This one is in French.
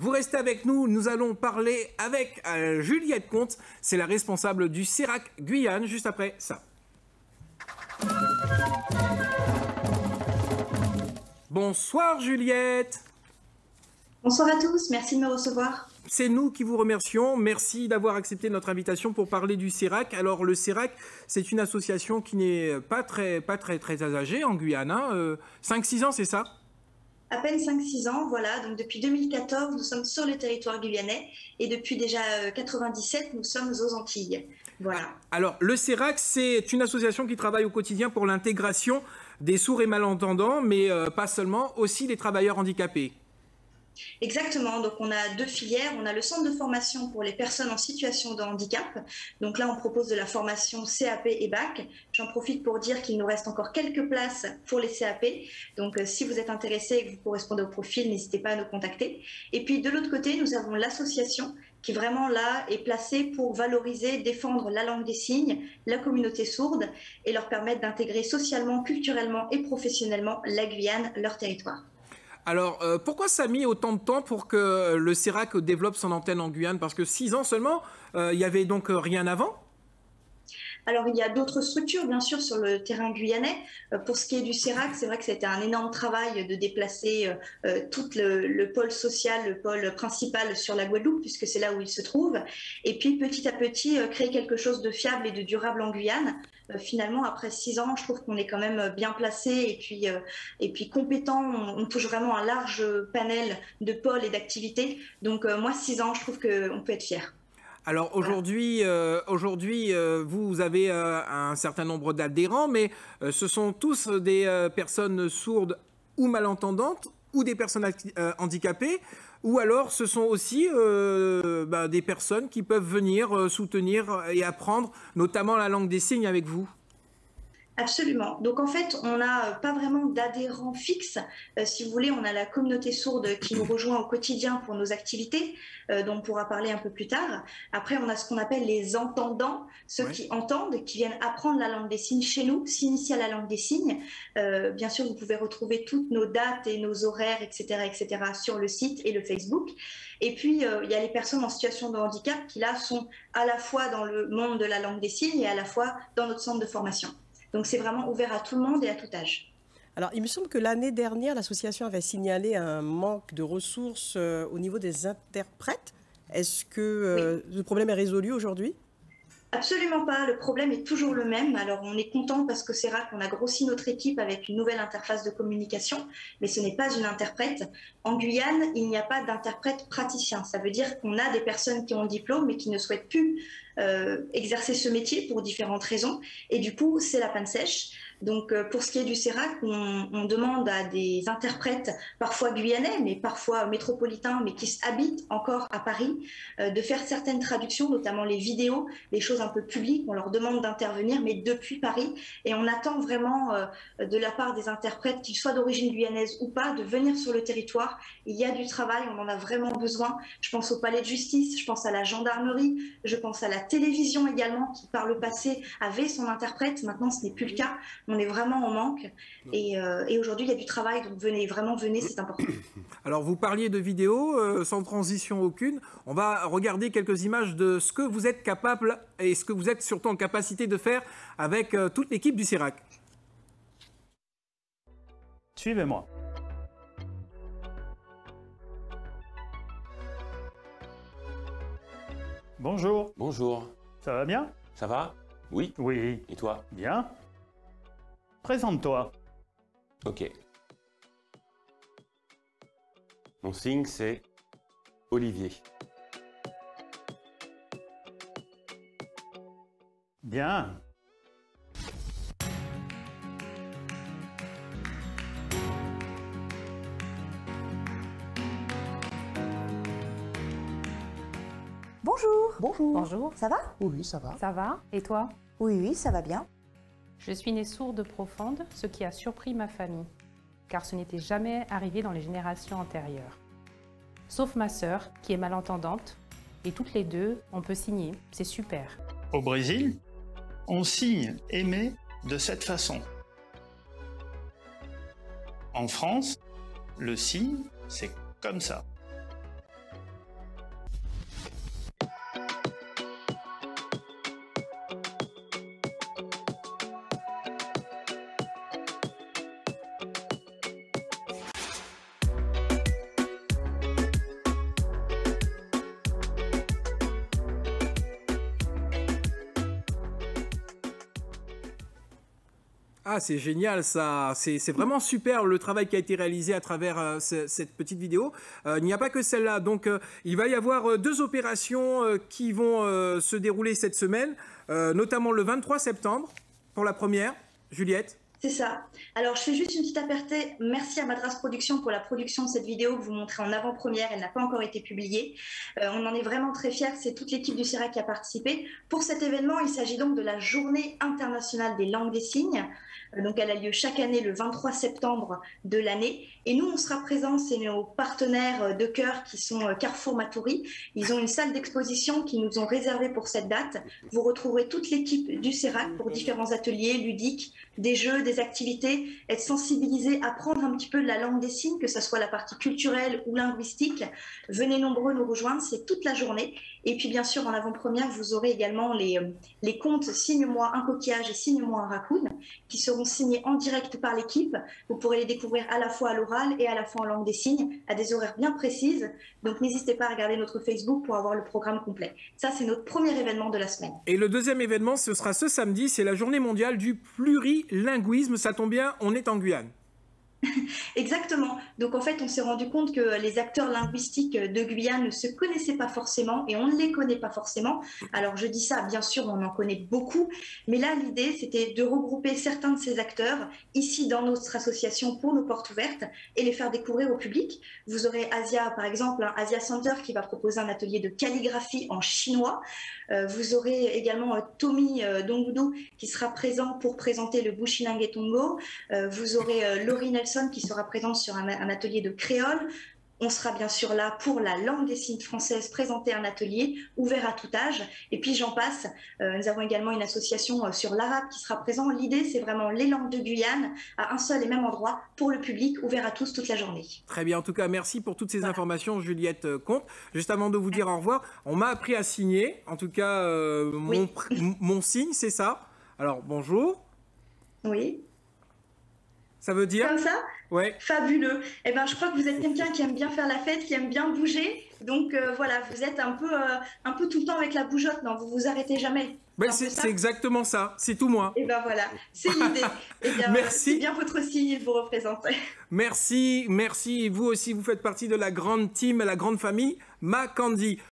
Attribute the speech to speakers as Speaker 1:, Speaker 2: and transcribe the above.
Speaker 1: Vous restez avec nous, nous allons parler avec Juliette Comte, c'est la responsable du CERAC Guyane, juste après ça. Bonsoir Juliette.
Speaker 2: Bonsoir à tous, merci de me recevoir.
Speaker 1: C'est nous qui vous remercions. Merci d'avoir accepté notre invitation pour parler du CERAC. Alors le CERAC, c'est une association qui n'est pas très âgée en Guyane. 5-6 ans, c'est ça?
Speaker 2: À peine 5-6 ans, voilà. Donc depuis 2014, nous sommes sur le territoire guyanais et depuis déjà 97, nous sommes aux Antilles. Voilà.
Speaker 1: Alors le CERAC, c'est une association qui travaille au quotidien pour l'intégration des sourds et malentendants, mais pas seulement, aussi des travailleurs handicapés.
Speaker 2: Exactement, donc on a deux filières, on a le centre de formation pour les personnes en situation de handicap, donc là on propose de la formation CAP et BAC, j'en profite pour dire qu'il nous reste encore quelques places pour les CAP, donc si vous êtes intéressé et que vous correspondez au profil, n'hésitez pas à nous contacter. Et puis de l'autre côté, nous avons l'association qui vraiment là est placée pour valoriser, défendre la langue des signes, la communauté sourde et leur permettre d'intégrer socialement, culturellement et professionnellement la Guyane, leur territoire.
Speaker 1: Alors, pourquoi ça a mis autant de temps pour que le CERAC développe son antenne en Guyane? Parce que 6 ans seulement, il n'y avait donc rien avant?
Speaker 2: Alors, il y a d'autres structures, bien sûr, sur le terrain guyanais. Pour ce qui est du CERAC, c'est vrai que c'était un énorme travail de déplacer tout le pôle social, le pôle principal sur la Guadeloupe, puisque c'est là où il se trouve. Et puis, petit à petit, créer quelque chose de fiable et de durable en Guyane. Finalement, après 6 ans, je trouve qu'on est quand même bien placé et puis compétent. On touche vraiment un large panel de pôles et d'activités. Donc, moi, 6 ans, je trouve qu'on peut être fier.
Speaker 1: Alors aujourd'hui, vous avez un certain nombre d'adhérents, mais ce sont tous des personnes sourdes ou malentendantes ou des personnes handicapées, ou alors ce sont aussi des personnes qui peuvent venir soutenir et apprendre notamment la langue des signes avec vous.
Speaker 2: Absolument. Donc en fait, on n'a pas vraiment d'adhérents fixes. Si vous voulez, on a la communauté sourde qui nous rejoint au quotidien pour nos activités, dont on pourra parler un peu plus tard. Après, on a ce qu'on appelle les entendants, ceux qui entendent, qui viennent apprendre la langue des signes chez nous, s'initier à la langue des signes. Bien sûr, vous pouvez retrouver toutes nos dates et nos horaires, etc., sur le site et le Facebook. Et puis, il y a les personnes en situation de handicap qui, là, sont à la fois dans le monde de la langue des signes et à la fois dans notre centre de formation. Donc c'est vraiment ouvert à tout le monde et à tout âge.
Speaker 3: Alors il me semble que l'année dernière, l'association avait signalé un manque de ressources au niveau des interprètes. Est-ce que le problème est résolu aujourd'hui ?
Speaker 2: Absolument pas, le problème est toujours le même. Alors on est content parce que c'est rare qu'on a grossi notre équipe avec une nouvelle interface de communication, mais ce n'est pas une interprète. En Guyane, il n'y a pas d'interprète praticien. Ça veut dire qu'on a des personnes qui ont le diplôme mais qui ne souhaitent plus exercer ce métier pour différentes raisons. Et du coup, c'est la panne sèche. Donc pour ce qui est du CERAC, on demande à des interprètes, parfois guyanais, mais parfois métropolitains, mais qui habitent encore à Paris, de faire certaines traductions, notamment les vidéos, les choses un peu publiques. On leur demande d'intervenir, mais depuis Paris. Et on attend vraiment de la part des interprètes, qu'ils soient d'origine guyanaise ou pas, de venir sur le territoire. Il y a du travail, on en a vraiment besoin. Je pense au palais de justice, je pense à la gendarmerie, je pense à la télévision également, qui par le passé avait son interprète. Maintenant, ce n'est plus le cas. On est vraiment en manque et aujourd'hui il y a du travail, donc venez, c'est important.
Speaker 1: Alors vous parliez de vidéos, sans transition aucune, on va regarder quelques images de ce que vous êtes capable et ce que vous êtes surtout en capacité de faire avec toute l'équipe du CERAC.
Speaker 4: Suivez-moi. Bonjour.
Speaker 5: Bonjour.
Speaker 4: Ça va bien?
Speaker 5: Ça va? Oui.
Speaker 4: Oui.
Speaker 5: Et toi?
Speaker 4: Bien. Présente-toi.
Speaker 5: Ok. Mon signe, c'est Olivier.
Speaker 4: Bien.
Speaker 6: Bonjour.
Speaker 7: Bonjour.
Speaker 6: Bonjour. Ça va?
Speaker 7: Oui, ça va.
Speaker 6: Ça va. Et toi? Oui, ça va bien.
Speaker 7: Je suis née sourde profonde, ce qui a surpris ma famille, car ce n'était jamais arrivé dans les générations antérieures. Sauf ma sœur, qui est malentendante, et toutes les deux, on peut signer, c'est super.
Speaker 4: Au Brésil, on signe « aimer » de cette façon. En France, le signe, c'est comme ça.
Speaker 1: Ah, c'est génial ça, c'est vraiment super le travail qui a été réalisé à travers cette petite vidéo. Il n'y a pas que celle-là, donc il va y avoir 2 opérations qui vont se dérouler cette semaine, notamment le 23 septembre pour la première. Juliette?
Speaker 2: C'est ça. Alors, je fais juste une petite aparté. Merci à Madras Productions pour la production de cette vidéo que vous montrez en avant-première. Elle n'a pas encore été publiée. On en est vraiment très fiers. C'est toute l'équipe du CERAC qui a participé. Pour cet événement, il s'agit donc de la Journée internationale des langues des signes. Donc, elle a lieu chaque année le 23 septembre de l'année. Et nous, on sera présents. C'est nos partenaires de cœur qui sont Carrefour Matoury. Ils ont une salle d'exposition qu'ils nous ont réservée pour cette date. Vous retrouverez toute l'équipe du CERAC pour différents ateliers ludiques, des jeux, des activités, être sensibilisé, apprendre un petit peu de la langue des signes, que ce soit la partie culturelle ou linguistique. Venez nombreux nous rejoindre, c'est toute la journée. Et puis bien sûr, en avant-première, vous aurez également les contes Signe-moi un coquillage et Signe-moi un raccoon, qui seront signés en direct par l'équipe. Vous pourrez les découvrir à la fois à l'oral et à la fois en langue des signes, à des horaires bien précises. Donc n'hésitez pas à regarder notre Facebook pour avoir le programme complet. Ça, c'est notre premier événement de la semaine.
Speaker 1: Et le deuxième événement, ce sera ce samedi, c'est la journée mondiale du plurilinguisme. Ça tombe bien, on est en Guyane.
Speaker 2: Exactement. Donc en fait, on s'est rendu compte que les acteurs linguistiques de Guyane ne se connaissaient pas forcément et on ne les connaît pas forcément. Alors je dis ça, bien sûr, on en connaît beaucoup, mais là l'idée c'était de regrouper certains de ces acteurs ici dans notre association pour nos portes ouvertes et les faire découvrir au public. Vous aurez Asia, par exemple, Asia Center qui va proposer un atelier de calligraphie en chinois. Vous aurez également Tommy Dongoudou qui sera présent pour présenter le Bushinang Tongo. Vous aurez Laurie Nelson qui sera présente sur un atelier de créole. On sera bien sûr là pour la langue des signes française, présenter un atelier ouvert à tout âge. Et puis j'en passe, nous avons également une association sur l'arabe qui sera présent. L'idée, c'est vraiment les langues de Guyane à un seul et même endroit pour le public, ouvert à tous toute la journée.
Speaker 1: Très bien, en tout cas, merci pour toutes ces informations, Juliette Comte. Juste avant de vous dire au revoir, on m'a appris à signer, en tout cas,
Speaker 2: Oui.
Speaker 1: mon signe, c'est ça. Alors, bonjour.
Speaker 2: Oui.
Speaker 1: Ça veut dire?
Speaker 2: Comme ça?
Speaker 1: Ouais.
Speaker 2: Fabuleux. Eh ben, je crois que vous êtes quelqu'un qui aime bien faire la fête, qui aime bien bouger. Donc voilà, vous êtes un peu tout le temps avec la bougeotte. Non, vous vous arrêtez jamais.
Speaker 1: Ben, c'est exactement ça. C'est tout moi.
Speaker 2: Et ben voilà, c'est l'idée. Eh bien,
Speaker 1: Merci.
Speaker 2: c'est bien votre signe, il vous représente.
Speaker 1: Merci, merci. Et vous aussi, vous faites partie de la grande team, la grande famille Macandie.